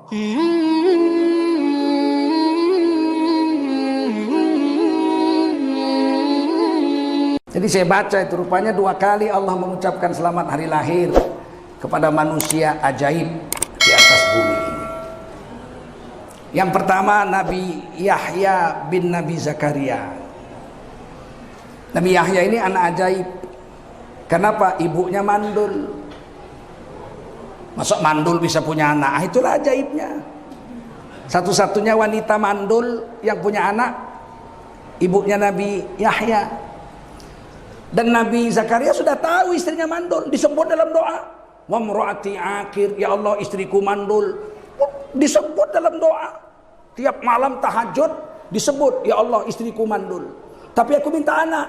Jadi saya baca itu rupanya 2 kali Allah mengucapkan selamat hari lahir kepada manusia ajaib di atas bumi ini. Yang pertama Nabi Yahya bin Nabi Zakaria. Nabi Yahya ini anak ajaib. Kenapa? Ibunya mandul. Masuk mandul bisa punya anak? Itulah ajaibnya. Satu-satunya wanita mandul yang punya anak ibunya Nabi Yahya. Dan Nabi Zakaria sudah tahu istrinya mandul, disebut dalam doa. Wa mraati akir, ya Allah istriku mandul. Disebut dalam doa. Tiap malam tahajud disebut, ya Allah istriku mandul. Tapi aku minta anak.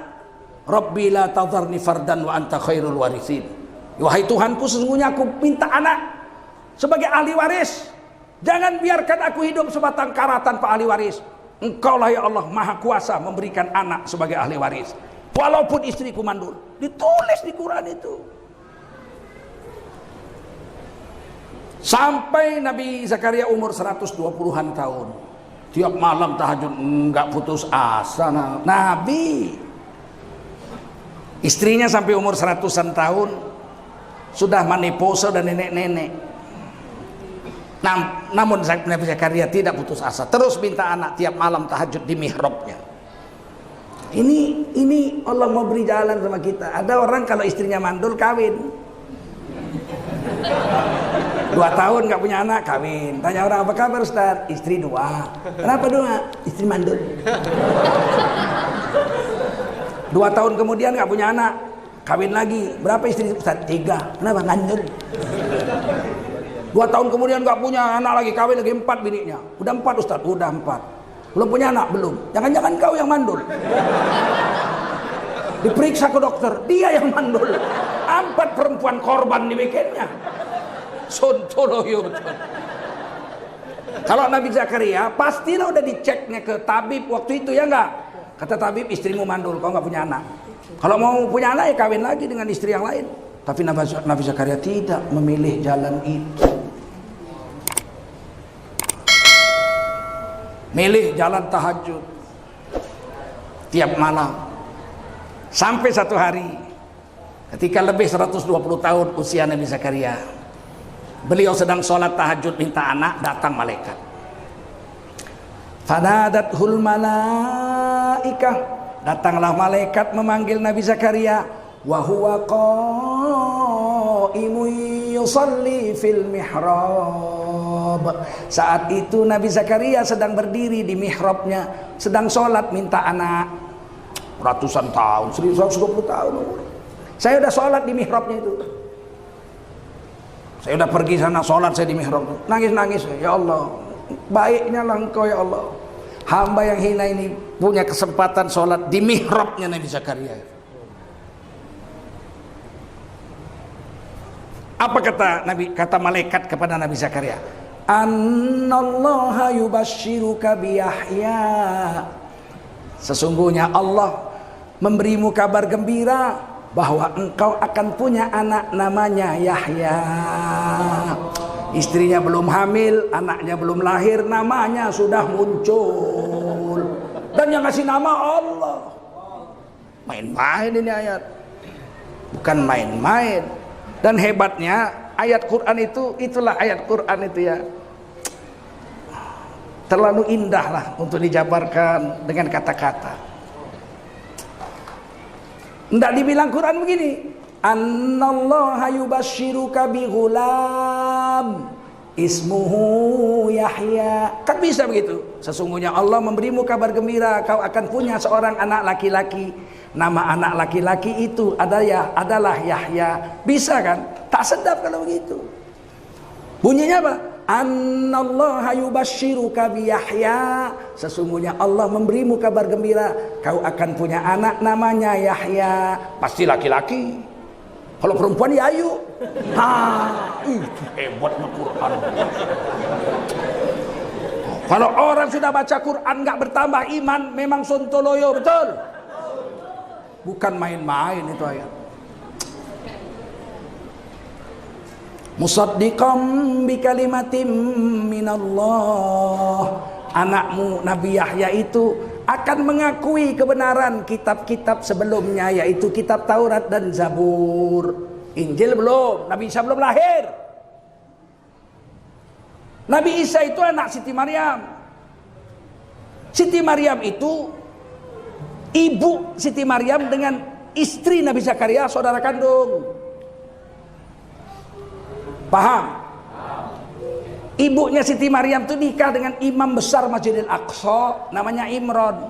Rabbi la tadharni fardan wa anta khairul warithin. Wahai Tuhanku, sesungguhnya aku minta anak sebagai ahli waris. Jangan biarkan aku hidup sebatang kara tanpa ahli waris. Engkaulah ya Allah maha kuasa memberikan anak sebagai ahli waris. Walaupun istriku mandul. Ditulis di Quran itu. Sampai Nabi Zakaria umur 120-an tahun. Tiap malam tahajud enggak putus asa. Nabi. Istrinya sampai umur 100-an tahun sudah menopause dan nenek-nenek. Namun Nabi Zakaria tidak putus asa. Terus minta anak tiap malam tahajud di mihrabnya. Ini Allah mau beri jalan sama kita. Ada orang kalau istrinya mandul kawin. 2 tahun nggak punya anak kawin. Tanya orang apa kabar Ustaz? Istri 2. Kenapa 2? Istri mandul. 2 tahun kemudian nggak punya anak, kawin lagi. Berapa istri Ustaz? 3. Kenapa? Mandul. 2 tahun kemudian nggak punya anak lagi, kawin lagi 4 bininya. Udah 4 Ustaz? Udah 4. Belum punya anak? Belum. Jangan-jangan kau yang mandul. Diperiksa ke dokter, dia yang mandul. 4 perempuan korban dibikinnya. Sontoloyo betul. Kalau Nabi Zakaria pastilah udah diceknya ke tabib waktu itu, ya enggak? Kata tabib, istrimu mandul, kau nggak punya anak. Kalau mau punya anak ya kawin lagi dengan istri yang lain. Tapi Nabi Zakaria tidak memilih jalan itu. Milih jalan tahajud tiap malam. Sampai satu hari ketika lebih 120 tahun usia Nabi Zakaria, beliau sedang sholat tahajud minta anak, datang malaikat. Fanadathul malaikah, datanglah malaikat memanggil Nabi Zakaria. Wa huwa qaimun yusalli fil mihrab. Saat itu Nabi Zakaria sedang berdiri di mihrabnya, sedang sholat minta anak. Ratusan tahun, 120 tahun umur. Saya udah sholat di mihrabnya itu. Saya udah pergi sana sholat saya di mihrab. Nangis-nangis, ya Allah, baiknya lah Engkau ya Allah. Hamba yang hina ini punya kesempatan sholat di mihrabnya Nabi Zakaria. Apa kata malaikat kepada Nabi Zakaria? Annallaha yubashshiruka bi Yahya. Sesungguhnya Allah memberimu kabar gembira bahwa engkau akan punya anak namanya Yahya. Istrinya belum hamil, anaknya belum lahir, namanya sudah muncul. Dan yang ngasih nama Allah. Main-main ini ayat. Bukan main-main. Dan hebatnya ayat Quran itulah ayat Quran itu ya. Terlalu indah lah untuk dijabarkan dengan kata-kata. Tidak dibilang Quran begini. Annallaha yubashshiruka bi ghulam ismuhu Yahya. Kan bisa begitu. Sesungguhnya Allah memberimu kabar gembira, kau akan punya seorang anak laki-laki. Nama anak laki-laki itu adalah Yahya. Bisa kan? Tak sedap kalau begitu. Bunyinya apa? Annallaha yubashshiruka bi Yahya. Sesungguhnya Allah memberimu kabar gembira, kau akan punya anak namanya Yahya. Pasti laki-laki. Kalau perempuan ya ayu. Itu hebatnya Quran. Kalau orang sudah baca Quran nggak bertambah iman, memang sontoloyo, betul? Bukan main-main itu ayat. Musaddiqam bi kalimatim minallah. Anakmu Nabi Yahya itu akan mengakui kebenaran kitab-kitab sebelumnya, yaitu kitab Taurat dan Zabur. Injil belum, Nabi Isa belum lahir. Nabi Isa itu anak Siti Maryam. Siti Maryam itu ibu Siti Maryam dengan istri Nabi Zakaria saudara kandung. Paham? Ibunya Siti Maryam itu nikah dengan imam besar Masjidil Aqsa, namanya Imron.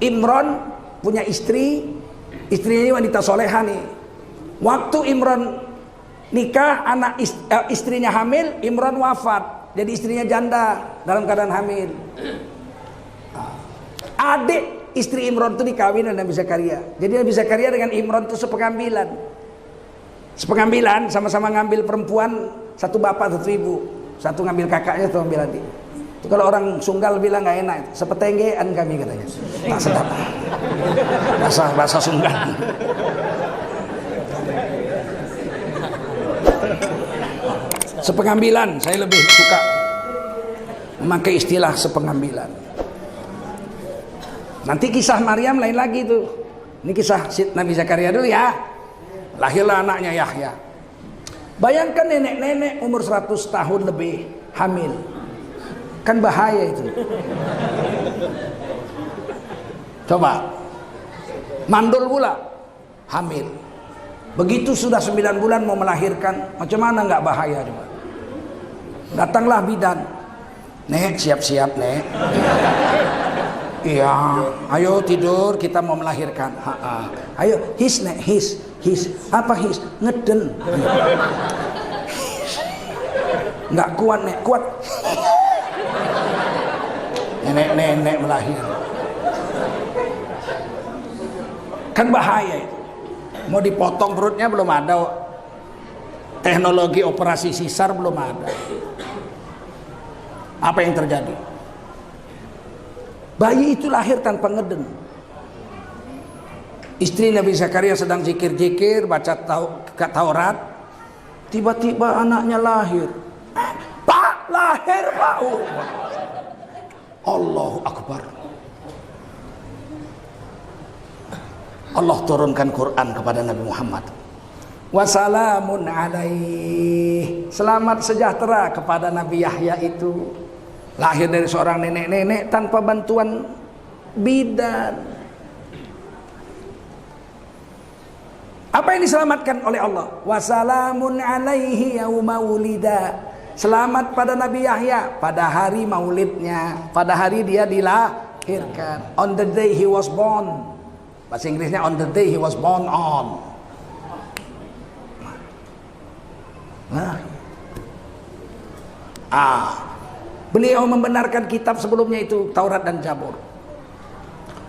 Imron punya istri, istrinya ini wanita soleha nih. Waktu Imron nikah, istrinya hamil, Imron wafat, jadi istrinya janda dalam keadaan hamil. Adik istri Imron itu dikawin dengan Nabi Zakaria. Jadi Nabi Zakaria dengan Imron itu sepengambilan. Sepengambilan, sama-sama ngambil perempuan, satu bapak satu ibu. Satu ngambil kakaknya, satu ngambil adik. Itu kalau orang Sunggal bilang nggak enak, sepetenggean kami katanya. Tak sedap. Bahasa Sunggal. Sepengambilan, saya lebih suka memakai istilah sepengambilan. Nanti kisah Maryam lain lagi tuh. Ini kisah Nabi Zakaria dulu ya. Lahirlah anaknya Yahya. Bayangkan nenek-nenek umur 100 tahun lebih hamil. Kan bahaya itu. Coba. Mandul pula hamil. Begitu sudah 9 bulan mau melahirkan, macam mana nggak bahaya coba. Datanglah bidan. Nek, siap-siap nek. Iya, ayo tidur, kita mau melahirkan. Ayo, his nek, his. Apa his? Ngeden. Nggak kuat nek, kuat. Nenek-nenek melahir. Kan bahaya itu. Mau dipotong perutnya belum ada. Teknologi operasi sisar belum ada. Apa yang terjadi? Bayi itu lahir tanpa ngeden. Istri Nabi Zakaria sedang zikir-zikir, baca Taurat. Tiba-tiba anaknya lahir. Pak, lahir Pak. Allahu Akbar. Allah turunkan Quran kepada Nabi Muhammad. Wassalamun alaih. Selamat sejahtera kepada Nabi Yahya itu. Lahir dari seorang nenek-nenek tanpa bantuan bidan. Apa yang diselamatkan oleh Allah? Wassalamun alaihi yauma wulida. Selamat pada Nabi Yahya pada hari maulidnya, pada hari dia dilahirkan. On the day he was born. Bahasa Inggrisnya on the day he was born on. Beliau membenarkan kitab sebelumnya itu Taurat dan Zabur.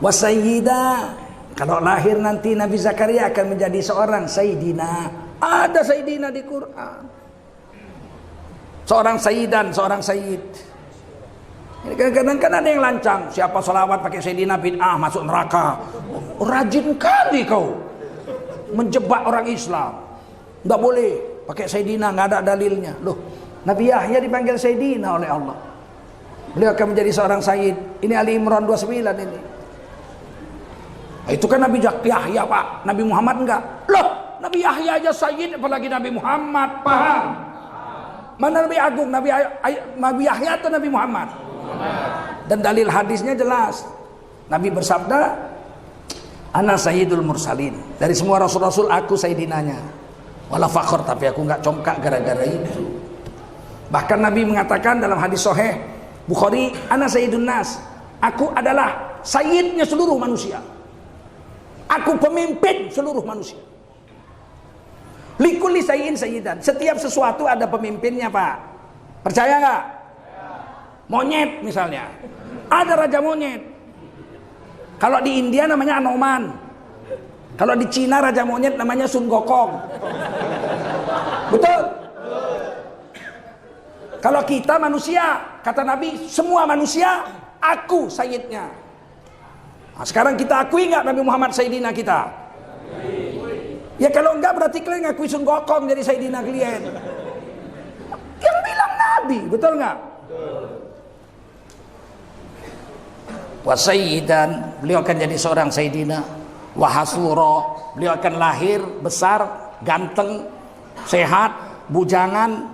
Wasayyidah. Kalau lahir nanti Nabi Zakaria akan menjadi seorang Sayyidina. Ada Sayyidina di Quran. Seorang Sayyidan, seorang Sayyid. Kadang-kadang kan ada yang lancang. Siapa sholawat pakai Sayyidina bid'ah masuk neraka. Rajin kali kau menjebak orang Islam. Nggak boleh pakai Sayyidina, nggak ada dalilnya. Loh, Nabi Yahya dipanggil Sayyidina oleh Allah. Beliau akan menjadi seorang Sayyid. Ini Ali Imran 29 ini. Itu kan Nabi Yahya Pak, Nabi Muhammad enggak. Loh, Nabi Yahya aja Sayyid, apalagi Nabi Muhammad, paham? Mana Nabi Agung, Nabi Yahya atau Nabi Muhammad? Dan dalil hadisnya jelas. Nabi bersabda, Ana Sayyidul Mursalin. Dari semua Rasul-Rasul aku Sayyidinanya. Wala fakhr, tapi aku enggak congkak gara-gara itu. Bahkan Nabi mengatakan dalam hadis sahih Bukhari, Ana Sayyidun Nas. Aku adalah Sayyidnya seluruh manusia. Aku pemimpin seluruh manusia. Likulli sayyin sayyidan. Setiap sesuatu ada pemimpinnya, Pak. Percaya nggak? Monyet misalnya. Ada raja monyet. Kalau di India namanya Anoman. Kalau di Cina raja monyet namanya Sun Gokong. Betul? Kalau kita manusia, kata Nabi, semua manusia, aku sayyidnya. Nah, sekarang kita akui nggak Nabi Muhammad Sayyidina kita? Ya kalau enggak berarti kalian ngakui Sun Gokong jadi Sayyidina kalian. nabi, betul nggak? Wa sayyidan, beliau akan jadi seorang sayyidina. Wa hasura, beliau akan lahir besar, ganteng, sehat, bujangan,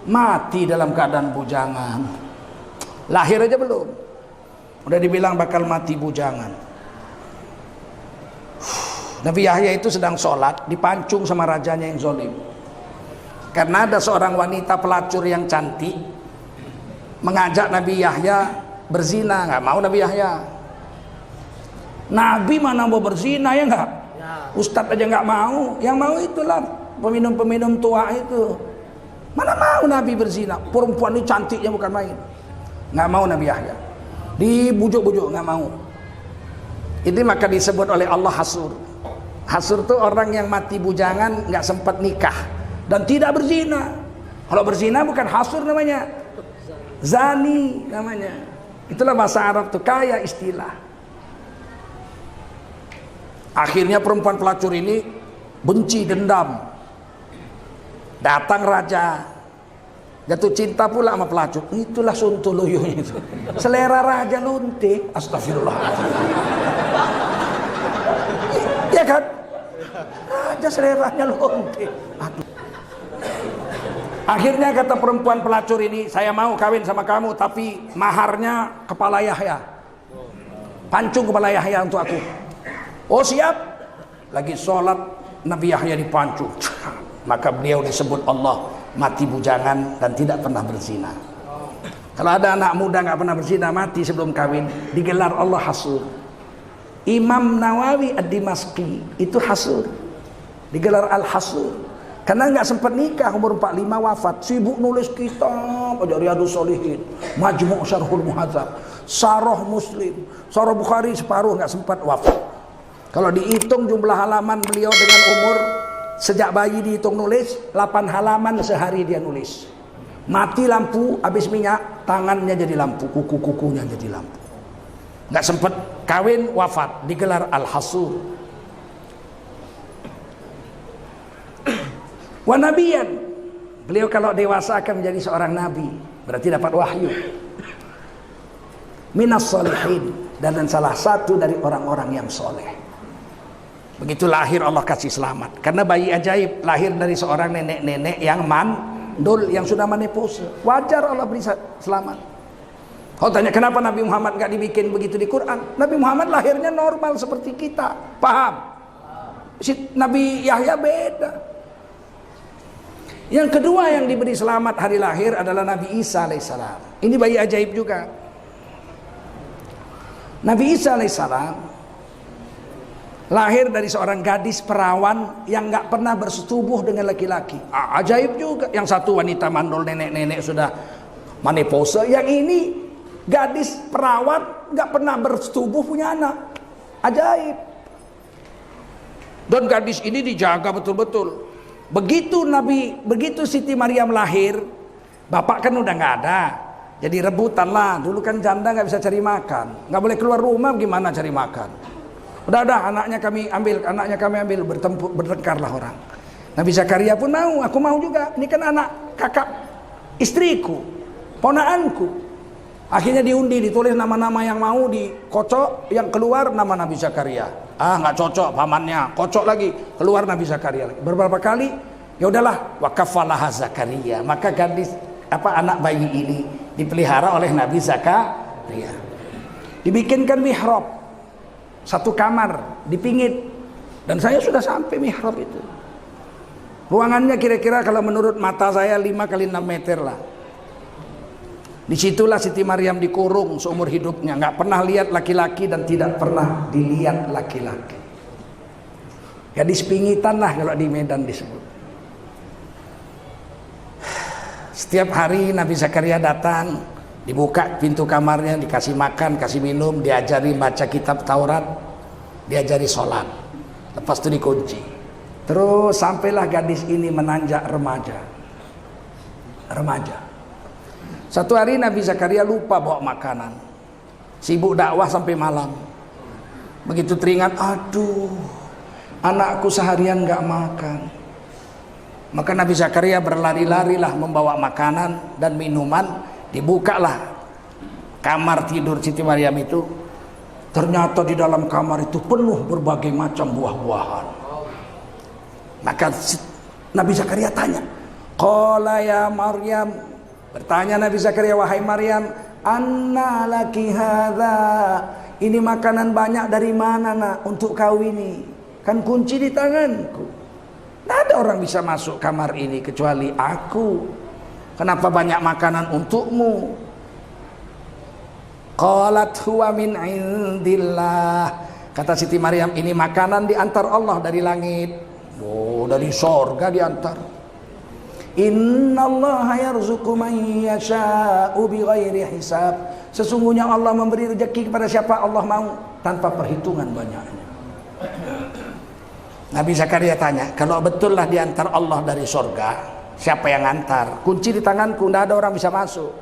mati dalam keadaan bujangan. Lahir aja belum, udah dibilang bakal mati bujangan. Nabi Yahya itu sedang sholat, dipancung sama rajanya yang zalim. Karena ada seorang wanita pelacur yang cantik mengajak Nabi Yahya berzina, nggak mau Nabi Yahya. Nabi mana mau berzina, ya nggak? Ustadz aja nggak mau, yang mau itulah peminum-peminum tua itu. Mana mau Nabi berzina? Perempuan ini cantiknya bukan main. Nggak mau Nabi Yahya, dibujuk-bujuk nggak mau. Ini maka disebut oleh Allah hasur. Hasur itu orang yang mati bujangan, nggak sempat nikah dan tidak berzina. Kalau berzina bukan hasur namanya, zani namanya. Itulah bahasa Arab tuh, kaya istilah. Akhirnya perempuan pelacur ini benci, dendam. Datang raja, jatuh cinta pula sama pelacur. Itulah Sontoloyonya itu. Selera raja lonte. Astagfirullah. Ya kan? Raja seleranya lonte. Aduh. Akhirnya kata perempuan pelacur ini, saya mau kawin sama kamu, tapi maharnya kepala Yahya. Pancung kepala Yahya untuk aku. Oh siap. Lagi sholat, Nabi Yahya dipancung. Maka beliau disebut Allah mati bujangan dan tidak pernah berzina. Kalau ada anak muda nggak pernah berzina, mati sebelum kawin, digelar Allah hasur. Imam Nawawi Ad-Dimashqi itu hasur, digelar Al-Hasur, karena nggak sempat nikah, umur 45 wafat, sibuk nulis kitab aja, Riyadhus Shalihin, Majmu' Syarhul Muhadzab, Sharh Muslim, Sharh Bukhari separuh, nggak sempat, wafat. Kalau dihitung jumlah halaman beliau dengan umur, sejak bayi dihitung nulis 8 halaman sehari dia nulis. Mati lampu, habis minyak, tangannya jadi lampu, kuku-kukunya jadi lampu. Nggak sempat kawin, wafat, digelar Al-Hasur. Wa nabiyan, beliau kalau dewasa akan menjadi seorang nabi, berarti dapat wahyu. Minas sholihin, dan salah satu dari orang-orang yang soleh. Begitu lahir Allah kasih selamat, karena bayi ajaib lahir dari seorang nenek-nenek yang mandul, yang sudah menepose. Wajar Allah beri selamat. Kau tanya kenapa Nabi Muhammad nggak dibikin begitu di Quran? Nabi Muhammad lahirnya normal seperti kita, paham? Si Nabi Yahya beda. Yang kedua yang diberi selamat hari lahir adalah Nabi Isa alaihissalam. Ini bayi ajaib juga. Nabi Isa alaihissalam lahir dari seorang gadis perawan yang nggak pernah bersetubuh dengan laki-laki. Ajaib juga. Yang satu wanita mandul, nenek-nenek sudah menopause. Yang ini gadis perawan nggak pernah bersetubuh, punya anak. Ajaib. Dan gadis ini dijaga betul-betul. Begitu Siti Maryam lahir, bapak kan udah nggak ada, jadi rebutan lah. Dulu kan janda nggak bisa cari makan, nggak boleh keluar rumah, gimana cari makan? Udah anaknya kami ambil, bertengkar lah orang. Nabi Zakaria pun mau, aku mau juga. Ini kan anak kakak istriku, ponaanku. Akhirnya diundi, ditulis nama-nama yang mau, dikocok, yang keluar nama Nabi Zakaria. Nggak cocok pamannya, kocok lagi, keluar Nabi Zakaria lagi. Beberapa kali, ya udahlah, wa kafalaha Zakaria. Maka gadis anak bayi ini dipelihara oleh Nabi Zakaria. Dibikinkan mihrab, satu kamar dipingit, dan saya sudah sampai mihrab itu. Ruangannya kira-kira kalau menurut mata saya 5 kali 6 meter lah. Disitulah Siti Maryam dikurung seumur hidupnya, nggak pernah lihat laki-laki dan tidak pernah dilihat laki-laki. Gadis pingitan lah kalau di Medan disebut. Setiap hari Nabi Zakaria datang, dibuka pintu kamarnya, dikasih makan, kasih minum, diajari baca kitab Taurat, diajari sholat. Lepas itu dikunci. Terus sampailah gadis ini menanjak remaja. Satu hari Nabi Zakaria lupa bawa makanan, sibuk dakwah sampai malam. Begitu teringat, aduh, anakku seharian gak makan. Maka Nabi Zakaria berlari-larilah membawa makanan dan minuman. Dibukalah kamar tidur Siti Maryam itu. Ternyata di dalam kamar itu penuh berbagai macam buah-buahan. Maka Nabi Zakaria tanya, qala ya Maryam, bertanya Nabi Zakaria, wahai Maryam, anna laki hadza, ini makanan banyak dari mana nak untuk kau ini? Kan kunci di tanganku. Tidak ada orang bisa masuk kamar ini kecuali aku. Kenapa banyak makanan untukmu? Qalat huwa min indillah. Kata Siti Maryam, ini makanan diantar Allah dari langit. Oh, dari sorga diantar. Innallaha yarzuqu man yasha'u bighairi hisab. Sesungguhnya Allah memberi rezeki kepada siapa Allah mau, tanpa perhitungan banyaknya. Nabi Zakaria tanya, kalau betullah diantar Allah dari sorga, siapa yang antar? Kunci di tanganku, tidak ada orang bisa masuk.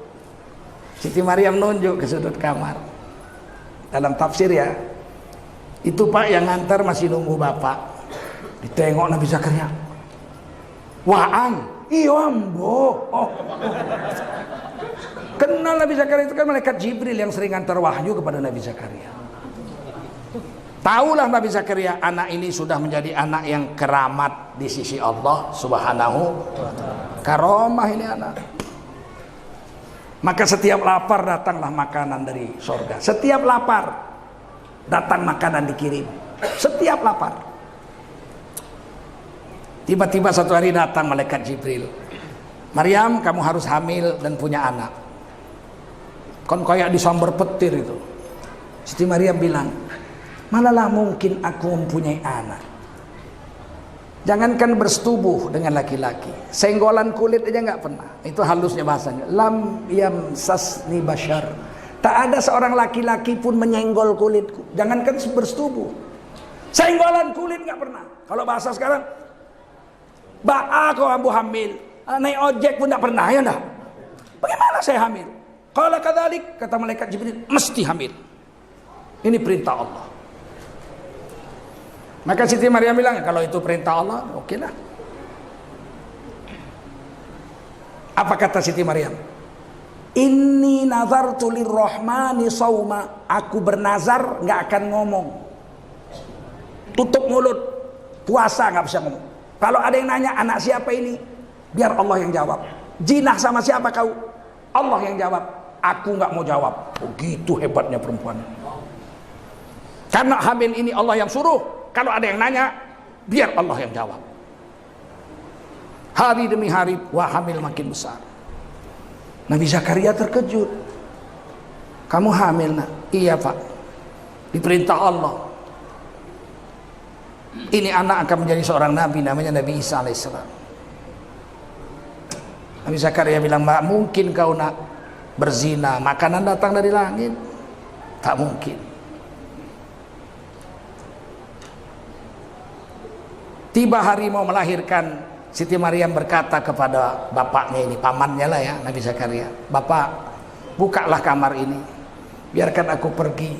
Siti Maryam nunjuk ke sudut kamar. Dalam tafsir ya, itu Pak yang ngantar masih nunggu Bapak. Ditengok Nabi Zakaria, Waan, iyo ambo. Oh. Kenal Nabi Zakaria itu kan malaikat Jibril yang sering antar wahyu kepada Nabi Zakaria. Taulah Nabi Zakaria, anak ini sudah menjadi anak yang keramat di sisi Allah Subhanahu wa ta'ala. Karomah ini anak. Maka setiap lapar datanglah makanan dari sorga. Setiap lapar datang makanan dikirim. Setiap lapar. Tiba-tiba satu hari datang malaikat Jibril. Maryam, kamu harus hamil dan punya anak. Kan kayak disambar petir itu. Siti Maryam bilang, manalah mungkin aku mempunyai anak. Jangankan bersetubuh dengan laki-laki, senggolan kulit aja nggak pernah. Itu halusnya bahasanya. Lam yamsasni bashar. Tak ada seorang laki-laki pun menyenggol kulitku. Jangankan bersetubuh, senggolan kulit nggak pernah. Kalau bahasa sekarang, kau ambu hamil, naik ojek pun nggak pernah, ya enggak? Bagaimana saya hamil? Kalau kadzalik, kata malaikat Jibril, mesti hamil. Ini perintah Allah. Maka Siti Maryam bilang, kalau itu perintah Allah, oke lah. Apa kata Siti Maryam? Inni nazartu lirrahmani sauma. Aku bernazar nggak akan ngomong. Tutup mulut, puasa nggak bisa ngomong. Kalau ada yang nanya anak siapa ini, biar Allah yang jawab. Jinah sama siapa kau? Allah yang jawab. Aku nggak mau jawab. Begitu hebatnya perempuan. Karena hamil ini Allah yang suruh. Kalau ada yang nanya, biar Allah yang jawab. Hari demi hari, wah hamil makin besar. Nabi Zakaria terkejut. Kamu hamil nak? Iya Pak. Diperintah Allah. Ini anak akan menjadi seorang nabi, namanya Nabi Isa alaihissalam. Nabi Zakaria bilang, mbak mungkin kau nak berzina, makanan datang dari langit. Tak mungkin. Tiba hari mau melahirkan, Siti Maryam berkata kepada bapaknya ini, pamannya lah ya, Nabi Zakaria, Bapak, bukalah kamar ini, biarkan aku pergi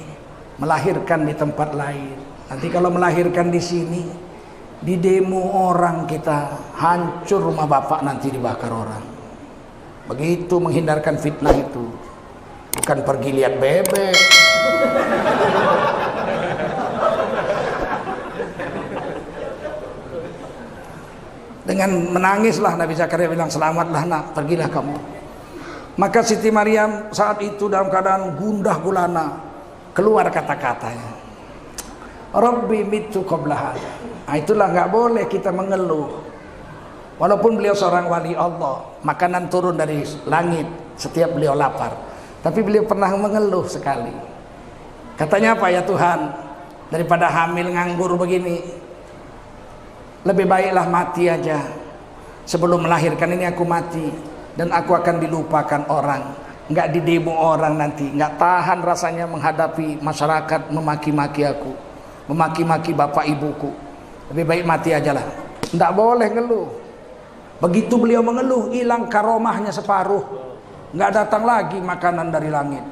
melahirkan di tempat lain. Nanti kalau melahirkan di sini, di demo orang kita, hancur rumah Bapak, nanti dibakar orang. Begitu menghindarkan fitnah itu. Bukan pergi lihat bebek. Dengan menangislah Nabi Zakaria bilang, selamatlah nak, pergilah kamu. Maka Siti Maryam saat itu dalam keadaan gundah gulana, keluar kata-katanya, Rabbi mitu qabla hadha. Nah, itulah nggak boleh kita mengeluh. Walaupun beliau seorang wali Allah, makanan turun dari langit setiap beliau lapar, tapi beliau pernah mengeluh sekali. Katanya apa, ya Tuhan, daripada hamil nganggur begini, lebih baiklah mati aja. Sebelum melahirkan ini aku mati, dan aku akan dilupakan orang, nggak didemo orang nanti, nggak tahan rasanya menghadapi masyarakat memaki-maki aku, memaki-maki bapak ibuku. Lebih baik mati aja lah. Nggak boleh ngeluh. Begitu beliau mengeluh, hilang karomahnya separuh, nggak datang lagi makanan dari langit.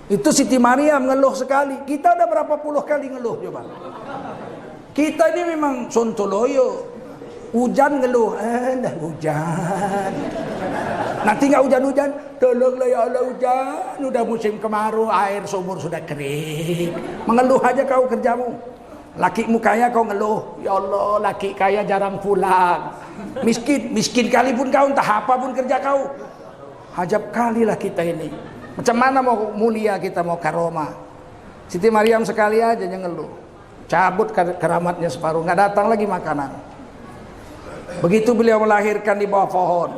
Itu Siti Maryam ngeluh sekali. Kita udah berapa puluh kali ngeluh coba. Kita ini memang sontoloyo. Hujan ngeluh, dah hujan. Nanti nggak hujan-hujan, tolonglah ya Allah hujan. Udah musim kemarau, air sumur sudah kering. Mengeluh aja kau kerjamu. Lakimu kaya kau ngeluh, ya Allah laki kaya jarang pulang. Miskin kali pun kau, entah apa pun kerja kau. Hajab kali lah kita ini. Macam mana mau mulia kita, mau karomah. Siti Maryam sekali aja yang ngeluh. Cabut keramatnya separuh, nggak datang lagi makanan. Begitu beliau melahirkan di bawah pohon,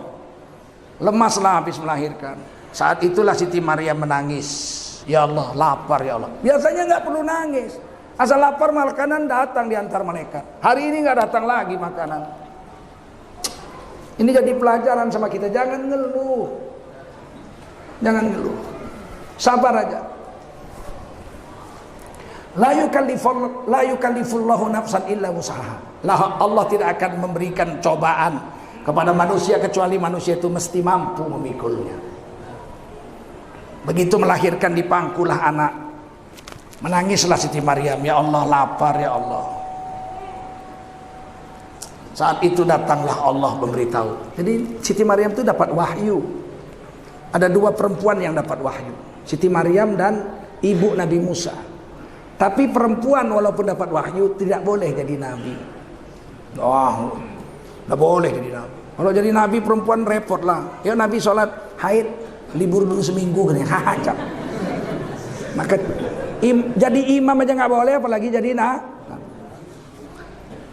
lemaslah habis melahirkan. Saat itulah Siti Maryam menangis. Ya Allah, lapar ya Allah. Biasanya nggak perlu nangis. Asal lapar makanan datang diantar malaikat. Hari ini nggak datang lagi makanan. Ini jadi pelajaran sama kita. Jangan ngeluh. Jangan ngeluh. Sabar aja. La yukallifullahu nafsan illa wusaha. Allah tidak akan memberikan cobaan kepada manusia kecuali manusia itu mesti mampu memikulnya. Begitu melahirkan dipangkulah anak. Menangislah Siti Maryam, ya Allah lapar ya Allah. Saat itu datanglah Allah memberitahu. Jadi Siti Maryam itu dapat wahyu. Ada dua perempuan yang dapat wahyu, Siti Maryam dan ibu Nabi Musa. Tapi perempuan walaupun dapat wahyu tidak boleh jadi nabi. Tidak boleh jadi nabi. Kalau jadi nabi perempuan repot lah. Ya Nabi sholat haid libur dulu seminggu kan ya. Maka jadi imam aja nggak boleh, apalagi jadi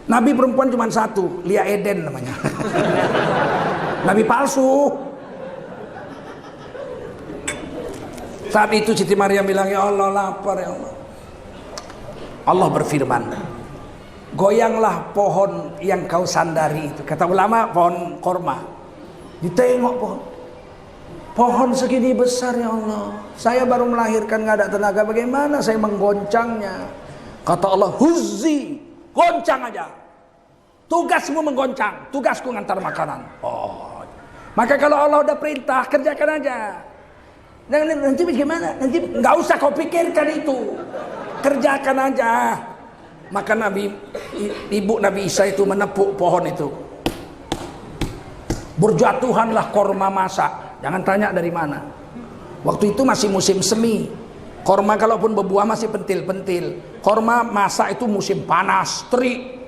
nabi perempuan cuma satu, Lia Eden namanya. Nabi palsu. Saat itu Siti Maryam bilang, ya Allah lapar ya Allah. Allah berfirman, goyanglah pohon yang kau sandari itu. Kata ulama pohon korma. Ditengok pohon segini besar ya Allah. Saya baru melahirkan nggak ada tenaga, bagaimana saya menggoncangnya? Kata Allah, huzzi, goncang aja. Tugasmu menggoncang, tugasku ngantar makanan. Oh, maka kalau Allah udah perintah kerjakan aja. Nanti bagaimana? Nanti nggak usah kau pikirkan itu. Kerjakan aja. Maka ibu Nabi Isa itu menepuk pohon itu. Berjatuhanlah korma masak. Jangan tanya dari mana. Waktu itu masih musim semi. Korma kalaupun berbuah masih pentil-pentil. Korma masak itu musim panas, terik.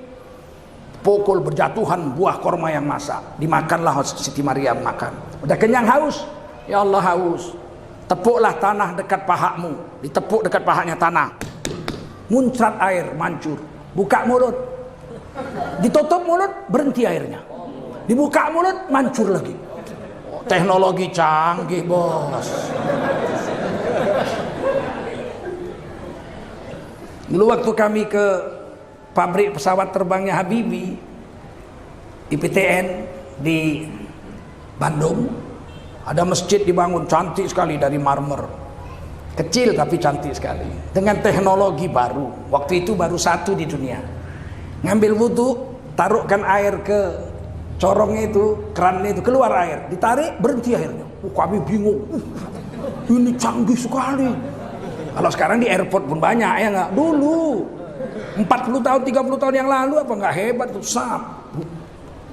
Pukul berjatuhan buah korma yang masak. Dimakanlah Siti Maryam makan. Udah kenyang haus. Ya Allah haus. Tepuklah tanah dekat pahamu. Ditepuk dekat pahanya tanah. Muncrat air, mancur. Buka mulut. Ditutup mulut, berhenti airnya. Dibuka mulut, mancur lagi. Teknologi canggih, bos. Dulu waktu kami ke pabrik pesawat terbangnya Habibie di PTN di Bandung, ada masjid dibangun cantik sekali dari marmer. Kecil tapi cantik sekali. Dengan teknologi baru. Waktu itu baru satu di dunia. Ngambil wudhu, taruhkan air ke corongnya itu, kerannya itu, keluar air. Ditarik, berhenti airnya. Kami bingung. Ini canggih sekali. Kalau sekarang di airport pun banyak ya nggak? Dulu 40 tahun, 30 tahun yang lalu apa nggak hebat tuh,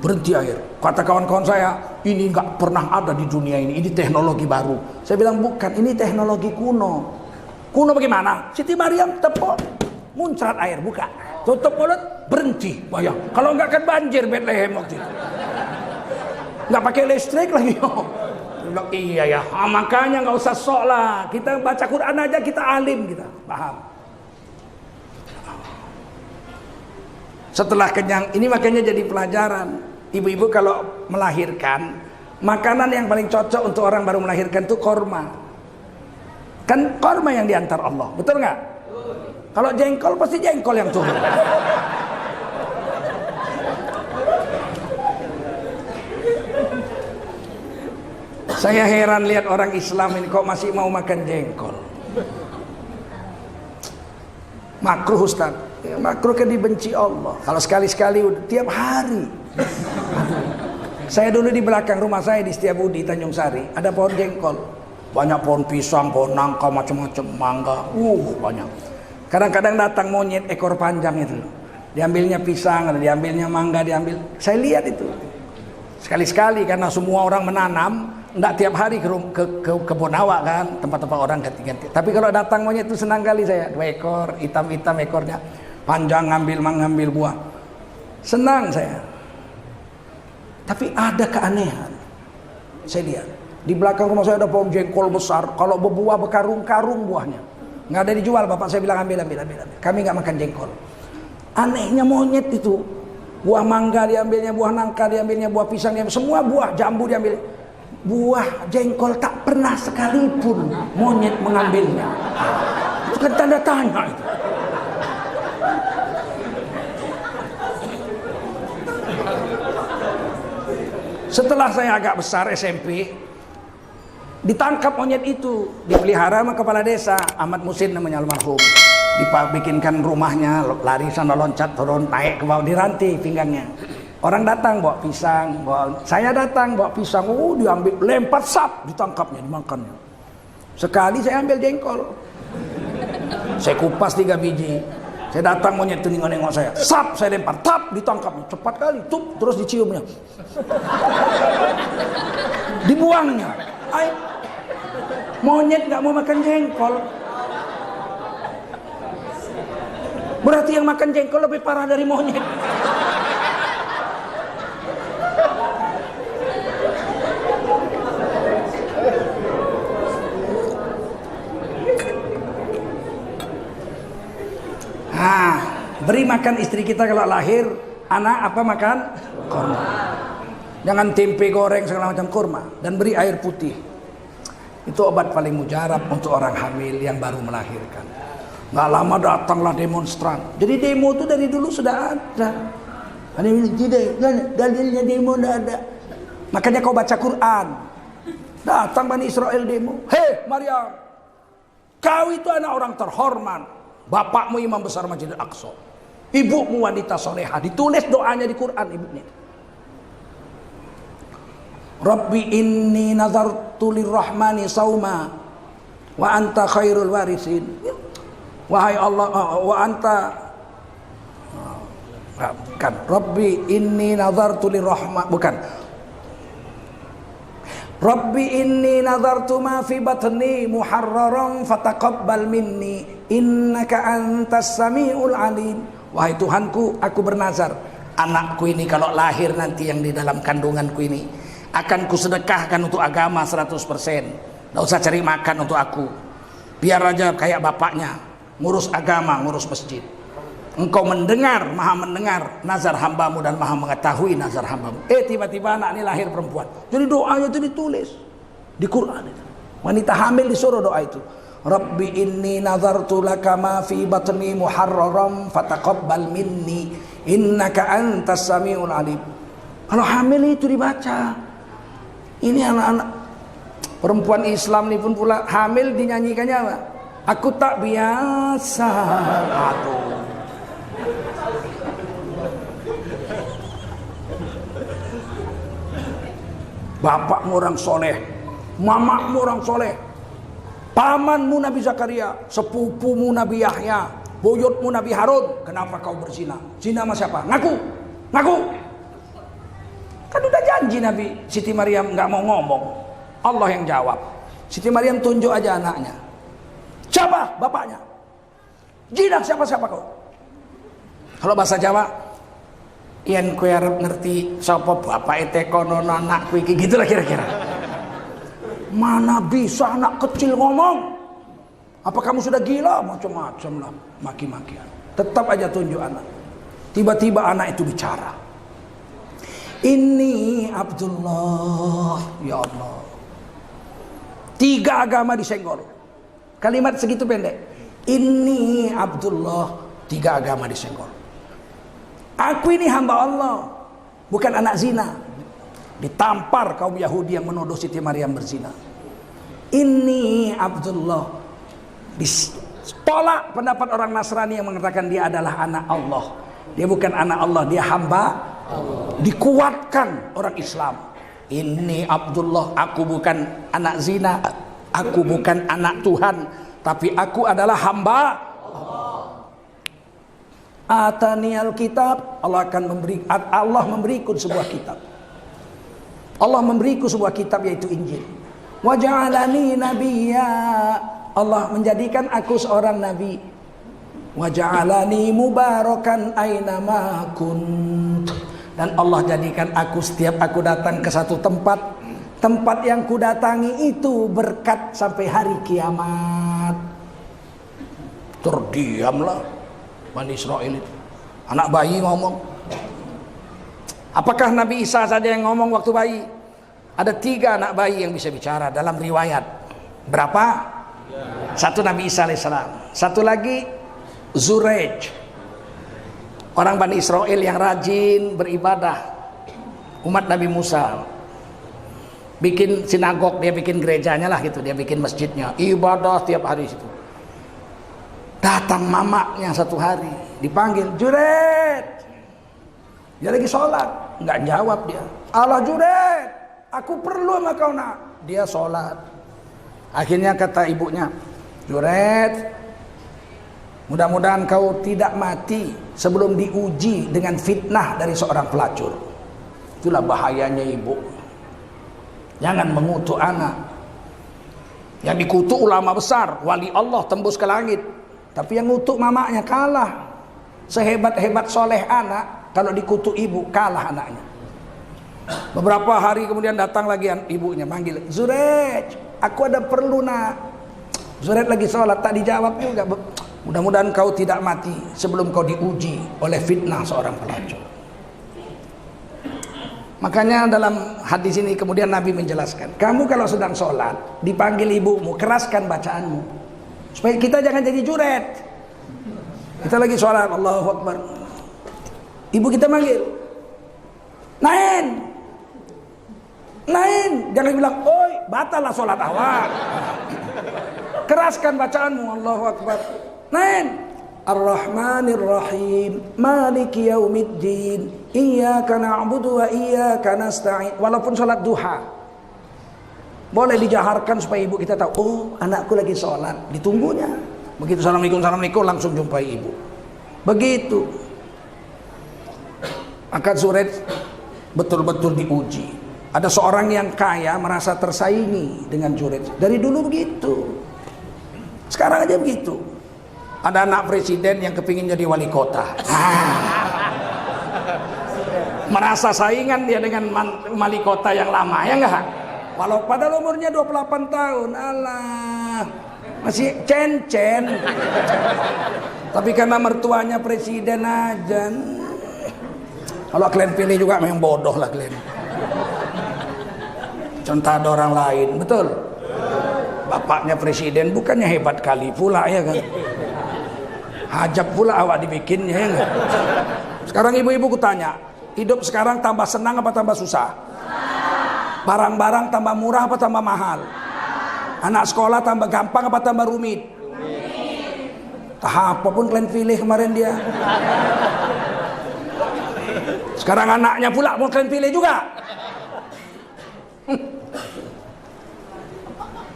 berhenti air. Kata kawan-kawan saya, ini nggak pernah ada di dunia ini teknologi baru. Saya bilang bukan, ini teknologi kuno. Kuno bagaimana? Siti Maryam tepuk, muncrat air, buka, tutup mulut, berhenti. Bayang, kalau nggak kan banjir Bethlehem waktu itu. Nggak pakai listrik lagi. Bilang, iya ya, makanya nggak usah sok lah. Kita baca Quran aja, kita alim, kita paham. Setelah kenyang, ini makanya jadi pelajaran. Ibu-ibu kalau melahirkan, makanan yang paling cocok untuk orang baru melahirkan itu korma. Kan korma yang diantar Allah, betul nggak? Kalau jengkol pasti jengkol yang turun. Saya heran lihat orang Islam ini kok masih mau makan jengkol. Makruh Ustaz. Ya, makruh kan dibenci Allah. Kalau sekali-sekali tiap hari. Saya dulu di belakang rumah saya di Setiabudi Tanjung Sari ada pohon jengkol, banyak pohon pisang, pohon nangka, macam-macam, mangga, banyak. Kadang-kadang datang monyet ekor panjang itu, diambilnya pisang, ada diambilnya mangga, diambil. Saya lihat itu sekali-sekali karena semua orang menanam, enggak tiap hari ke kebun awak kan, tempat-tempat orang ganti-ganti. Tapi kalau datang monyet itu senang kali saya, 2 ekor, hitam-hitam ekornya, panjang ngambil buah. Senang saya. Tapi ada keanehan. Saya lihat di belakang rumah saya ada pohon jengkol besar, kalau berbuah berkarung-karung buahnya. Nggak ada dijual, bapak saya bilang ambil. Kami nggak makan jengkol. Anehnya monyet itu, buah mangga diambilnya, buah nangka diambilnya, buah pisang diambil, semua buah, jambu diambil. Buah jengkol tak pernah sekalipun monyet mengambilnya. Itu kan tanda tanya itu. Setelah saya agak besar SMP, ditangkap monyet itu, dipelihara sama kepala desa Ahmad Musin namanya almarhum. Dibikinkan rumahnya, lari sana loncat turun naik ke bawah, dirantai pinggangnya. Orang datang bawa pisang, saya datang bawa pisang, diambil, lempar sap, ditangkapnya, dimakannya. Sekali saya ambil jengkol, saya kupas 3 biji. Saya datang monyet itu nengok saya, sap saya lempar, tap ditangkapnya, cepat kali, tup terus diciumnya, dibuangnya. Monyet nggak mau makan jengkol. Berarti yang makan jengkol lebih parah dari monyet. Beri makan istri kita kalau lahir anak apa makan? Kurma. Jangan tempe goreng segala macam, kurma. Dan beri air putih. Itu obat paling mujarab untuk orang hamil yang baru melahirkan. Nggak lama datanglah demonstran. Jadi demo itu dari dulu sudah ada. Ada yang bilang tidak, dalilnya demo tidak ada. Makanya kau baca Quran. Datang Bani Israel demo. Hei Maryam, kau itu anak orang terhormat. Bapakmu imam besar Masjid Al-Aqsa. Ibumu wanita solehah. Ditulis doanya di Quran ibunya. Rabbi inni nazartu lirrahmani sauma wa anta khairul warisin. Wahai Allah, wa anta bukan. Rabbi inni nazartu lirrahman, bukan. Rabbi inni nazartu ma fi batni muharraran fataqabbal minni innaka antas samiul alim. Wahai Tuhanku, aku bernazar, anakku ini kalau lahir nanti yang di dalam kandunganku ini akan kusedekahkan untuk agama 100%. Tidak usah cari makan untuk aku. Biar aja kayak bapaknya, ngurus agama, ngurus masjid. Engkau mendengar, maha mendengar nazar hambamu dan maha mengetahui nazar hambamu. Tiba-tiba anak ini lahir perempuan. Jadi doanya itu ditulis di Quran itu. Wanita hamil disuruh doa itu. Rabbi inni nazartu laka ma fi batni muharraram fataqabbal minni innaka antas samiul alim. Kalau hamil itu dibaca. Ini anak-anak perempuan Islam ini pun pula hamil dinyanyikannya apa? Aku tak biasa. Aduh. Bapakmu orang soleh, mamamu orang soleh, pamanmu Nabi Zakaria, sepupumu Nabi Yahya, buyutmu Nabi Harun. Kenapa kau berzina? Zina sama siapa? Ngaku. Kan udah janji Nabi. Siti Maryam nggak mau ngomong, Allah yang jawab. Siti Maryam tunjuk aja anaknya. Siapa bapaknya? Jinak siapa kau? Kalau bahasa Jawa, yen kowe arep ngerti sapa bapak kono anakku iki, gitulah kira-kira. Mana bisa anak kecil ngomong? Apa kamu sudah gila? Macam-macam lah maki-makian. Tetap aja tunjuk anak. Tiba-tiba anak itu bicara. Ini Abdullah, ya Allah. 3 agama disenggol. Kalimat segitu pendek. Ini Abdullah, 3 agama disenggol. Aku ini hamba Allah, bukan anak zina. Ditampar kaum Yahudi yang menuduh Siti Maryam berzina. Ini Abdullah. Tolak pendapat orang Nasrani yang mengatakan dia adalah anak Allah. Dia bukan anak Allah, dia hamba Allah. Dikuatkan orang Islam. Ini Abdullah, aku bukan anak zina, aku bukan anak Tuhan, tapi aku adalah hamba Allah. Atanial kitab, Allah memberiku sebuah kitab. Allah memberiku sebuah kitab yaitu Injil. Wa ja'alani nabiyya, Allah menjadikan aku seorang nabi. Wa ja'alani mubarakan ainama kunt, dan Allah jadikan aku setiap aku datang ke satu tempat yang kudatangi itu berkat sampai hari kiamat. Terdiamlah Bani Israel itu. Anak bayi ngomong. Apakah Nabi Isa saja yang ngomong waktu bayi? Ada 3 anak bayi yang bisa bicara dalam riwayat. Berapa? 1 Nabi Isa alaihissalam. 1 lagi Zurej, orang Bani Israel yang rajin beribadah, umat Nabi Musa. Bikin sinagog, dia bikin gerejanya lah gitu, dia bikin masjidnya, ibadah tiap hari situ. Datang mamaknya satu hari, dipanggil, Juret, dia lagi sholat, nggak jawab dia. Allah, Juret, aku perlu sama kau nak. Dia sholat. Akhirnya kata ibunya, Juret, mudah-mudahan kau tidak mati sebelum diuji dengan fitnah dari seorang pelacur. Itulah bahayanya ibu. Jangan mengutuk anak. Yang dikutuk ulama besar, wali Allah tembus ke langit. Tapi yang ngutuk mamanya kalah. Sehebat-hebat soleh anak, kalau dikutuk ibu kalah anaknya. Beberapa hari kemudian datang lagi ibunya manggil, Zurej, aku ada perlu nak. Zurej lagi sholat, tak dijawab juga. Mudah-mudahan kau tidak mati sebelum kau diuji oleh fitnah seorang pelacur. Makanya dalam hadis ini kemudian Nabi menjelaskan, kamu kalau sedang sholat dipanggil ibumu, keraskan bacaanmu supaya kita jangan jadi juret. Kita lagi sholat, Allahu Akbar, ibu kita manggil, Nain, jangan bilang, oi, batal lah sholat awak. Keraskan bacaanmu, Allahu Akbar. Nain, Ar-Rahmanir Rahim, Maliki Yaumiddin, Iyyaka na'budu wa iyyaka nasta'in. Walaupun sholat duha boleh dijaharkan supaya ibu kita tahu, oh anakku lagi sholat, ditunggunya. Begitu assalamualaikum langsung jumpai ibu. Begitu. Maka Zuret betul-betul diuji. Ada seorang yang kaya merasa tersaingi dengan Zuret. Dari dulu begitu. Sekarang aja begitu. Ada anak presiden yang kepingin jadi wali kota. Merasa saingan dia dengan wali kota yang lama, ya enggak? Walau padahal umurnya 28 tahun. Alah, masih cen-cen. Tapi karena mertuanya presiden aja. Kalau kalian pilih juga memang bodoh lah kalian. Contoh ada orang lain, betul? Bapaknya presiden, bukannya hebat kali pula, ya kan? Hajab pula awak dibikinnya, ya enggak? Sekarang ibu-ibu kutanya, hidup sekarang tambah senang apa tambah susah? Barang-barang tambah murah apa tambah mahal? Anak sekolah tambah gampang apa tambah rumit? Apapun kalian pilih kemarin dia. Sekarang anaknya pula mau kalian pilih juga.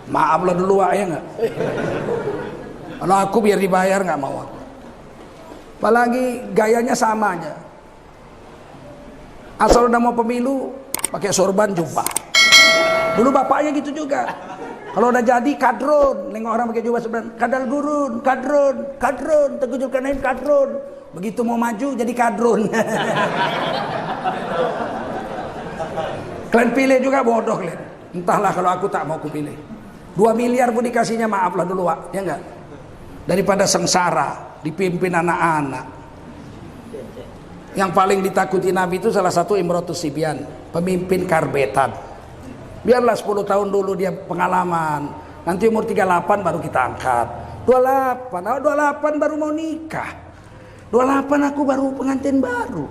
Maaflah dulu ya enggak? Kalau aku biar dibayar nggak mau aku. Apalagi gayanya sama aja. Asal udah mau pemilu pakai sorban jubah. Dulu bapaknya gitu juga. Kalau udah jadi kadron, nengok orang pakai jubah sorban, kadal gurun, kadron, tegujul kanan kadron. Begitu mau maju jadi kadron. Kalian pilih juga bodoh kalian. Entahlah kalau aku tak mau kupilih. 2 miliar pun dikasihnya maaflah dulu, Wak. Ya enggak? Daripada sengsara dipimpin anak-anak. Yang paling ditakuti Nabi itu salah satu Imratus Sibyan, pemimpin karbetan. Biarlah 10 tahun dulu dia pengalaman. Nanti umur 38 baru kita angkat. 28 baru mau nikah. 28 aku baru pengantin baru.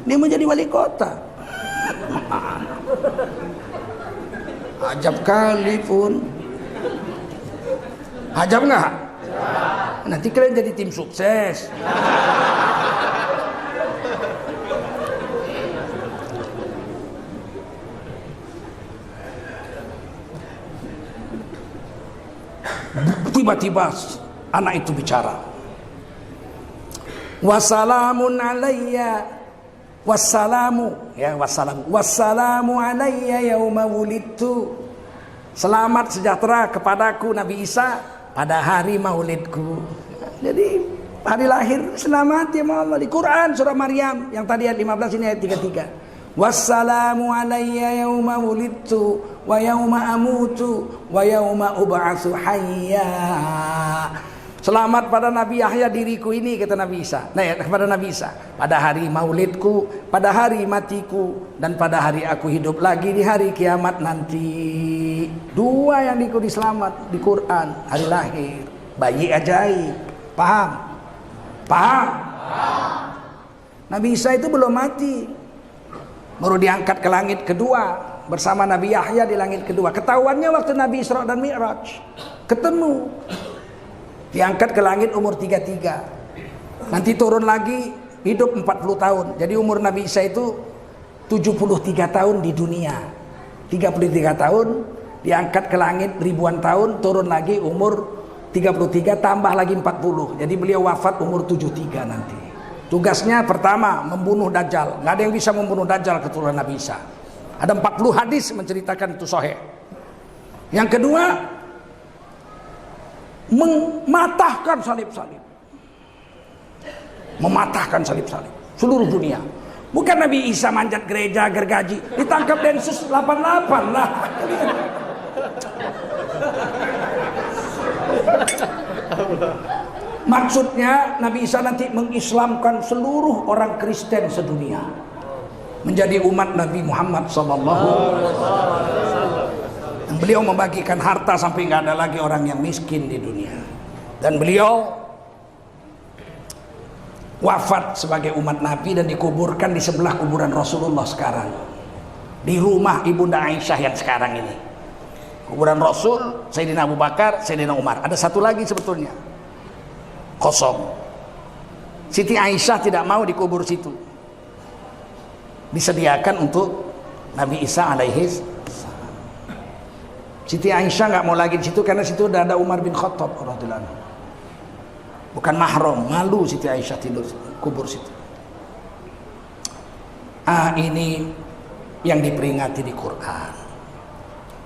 Dia mau jadi wali kota. Ajab kali pun. Ajab nggak? Nanti kalian jadi tim sukses. Tiba-tiba anak itu bicara. Wassalamun alayya, wassalamu ya, wassalamu alayya yauma wulidtu. Selamat sejahtera kepadaku Nabi Isa pada hari maulidku. Jadi hari lahir selamat ya Muhammad. Di Quran surah Maryam yang tadi ayat 15 ini ayat 33. Wassalamu alayya yauma wulidtu wa yauma amutu wa yauma ub'atsu hayya. Selamat pada Nabi Yahya diriku ini, kata Nabi Isa. Nah, kepada Nabi Isa, pada hari maulidku, pada hari matiku, dan pada hari aku hidup lagi di hari kiamat nanti. Dua yang diikuti selamat di Quran, hari lahir, bayi ajaib. Paham? Paham? Nabi Isa itu belum mati, baru diangkat ke langit kedua bersama Nabi Yahya di langit kedua. Ketahuannya waktu Nabi Isra dan Mi'raj ketemu. Diangkat ke langit umur 33. Nanti turun lagi hidup 40 tahun. Jadi umur Nabi Isa itu 73 tahun di dunia. 33 tahun diangkat ke langit ribuan tahun, turun lagi umur 33 tambah lagi 40. Jadi beliau wafat umur 73 nanti. Tugasnya pertama membunuh Dajjal. Nggak ada yang bisa membunuh Dajjal keturunan Nabi Isa. Ada 40 hadis menceritakan itu sahih. Yang kedua, mematahkan salib-salib. Mematahkan salib-salib seluruh dunia. Bukan Nabi Isa manjat gereja gergaji, ditangkap Densus 88 lah. Maksudnya Nabi Isa nanti mengislamkan seluruh orang Kristen sedunia menjadi umat Nabi Muhammad SAW. Beliau membagikan harta sampai nggak ada lagi orang yang miskin di dunia. Dan beliau wafat sebagai umat Nabi dan dikuburkan di sebelah kuburan Rasulullah sekarang, di rumah Ibunda Aisyah yang sekarang ini. Kuburan Rasul, Sayyidina Abu Bakar, Sayyidina Umar. Ada satu lagi sebetulnya kosong. Siti Aisyah tidak mau dikubur situ, disediakan untuk Nabi Isa alaihi. Siti Aisyah nggak mau lagi di situ karena situ udah ada Umar bin Khattab radhiyallahu anhu. Bukan mahram, malu Siti Aisyah tidur kubur situ. Ini yang diperingati di Quran.